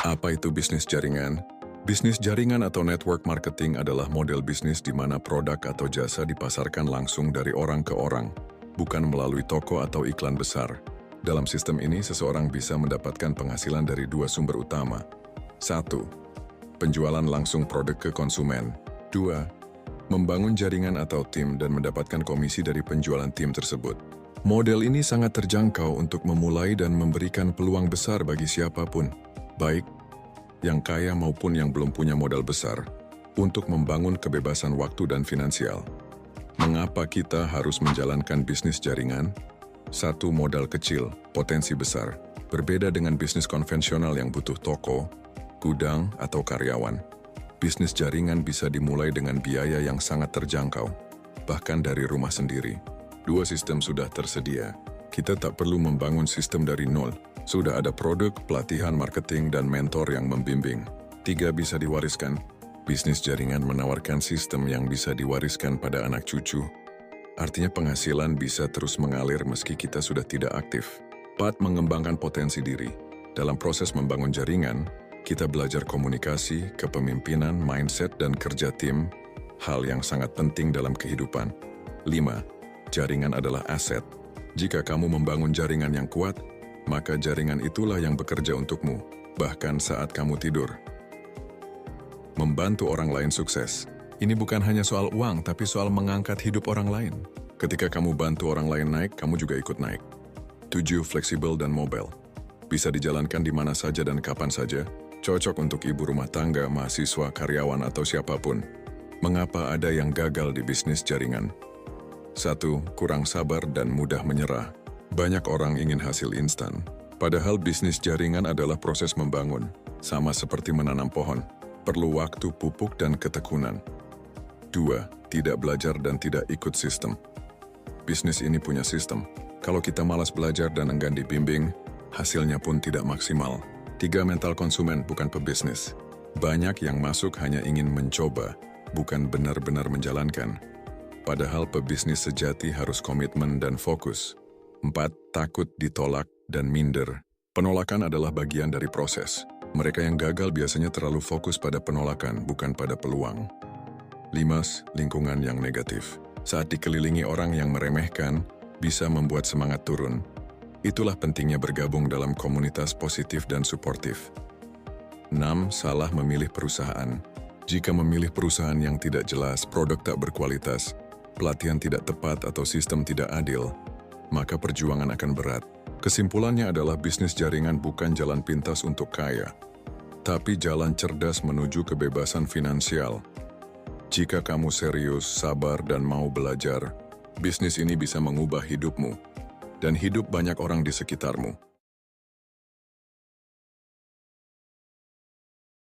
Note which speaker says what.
Speaker 1: Apa itu bisnis jaringan? Bisnis jaringan atau network marketing adalah model bisnis di mana produk atau jasa dipasarkan langsung dari orang ke orang, bukan melalui toko atau iklan besar. Dalam sistem ini, seseorang bisa mendapatkan penghasilan dari dua sumber utama. 1. Penjualan langsung produk ke konsumen. 2. Membangun jaringan atau tim dan mendapatkan komisi dari penjualan tim tersebut. Model ini sangat terjangkau untuk memulai dan memberikan peluang besar bagi siapapun, baik yang kaya maupun yang belum punya modal besar, untuk membangun kebebasan waktu dan finansial. Mengapa kita harus menjalankan bisnis jaringan? 1. Modal kecil, potensi besar. Berbeda dengan bisnis konvensional yang butuh toko, gudang, atau karyawan. Bisnis jaringan bisa dimulai dengan biaya yang sangat terjangkau, bahkan dari rumah sendiri. 2. Sistem sudah tersedia. Kita tak perlu membangun sistem dari nol. Sudah ada produk, pelatihan, marketing, dan mentor yang membimbing. 3. Bisa diwariskan. Bisnis jaringan menawarkan sistem yang bisa diwariskan pada anak cucu. Artinya penghasilan bisa terus mengalir meski kita sudah tidak aktif. 4. Mengembangkan potensi diri. Dalam proses membangun jaringan, kita belajar komunikasi, kepemimpinan, mindset, dan kerja tim, hal yang sangat penting dalam kehidupan. 5. Jaringan adalah aset. Jika kamu membangun jaringan yang kuat, maka jaringan itulah yang bekerja untukmu, bahkan saat kamu tidur. Membantu orang lain sukses. Ini bukan hanya soal uang, tapi soal mengangkat hidup orang lain. Ketika kamu bantu orang lain naik, kamu juga ikut naik. 7. Fleksibel dan mobile. Bisa dijalankan di mana saja dan kapan saja. Cocok untuk ibu rumah tangga, mahasiswa, karyawan, atau siapapun. Mengapa ada yang gagal di bisnis jaringan? 1. Kurang sabar dan mudah menyerah. Banyak orang ingin hasil instan. Padahal bisnis jaringan adalah proses membangun. Sama seperti menanam pohon. Perlu waktu, pupuk, dan ketekunan. 2. Tidak belajar dan tidak ikut sistem. Bisnis ini punya sistem. Kalau kita malas belajar dan enggan dibimbing, hasilnya pun tidak maksimal. 3. Mental konsumen, bukan pebisnis. Banyak yang masuk hanya ingin mencoba, bukan benar-benar menjalankan. Padahal pebisnis sejati harus komitmen dan fokus. 4. Takut ditolak dan minder. Penolakan adalah bagian dari proses. Mereka yang gagal biasanya terlalu fokus pada penolakan, bukan pada peluang. 5. Lingkungan yang negatif. Saat dikelilingi orang yang meremehkan, bisa membuat semangat turun. Itulah pentingnya bergabung dalam komunitas positif dan suportif. 6. Salah memilih perusahaan. Jika memilih perusahaan yang tidak jelas, produk tak berkualitas, pelatihan tidak tepat atau sistem tidak adil, maka perjuangan akan berat. Kesimpulannya adalah bisnis jaringan bukan jalan pintas untuk kaya, tapi jalan cerdas menuju kebebasan finansial. Jika kamu serius, sabar, dan mau belajar, bisnis ini bisa mengubah hidupmu dan hidup banyak orang di sekitarmu.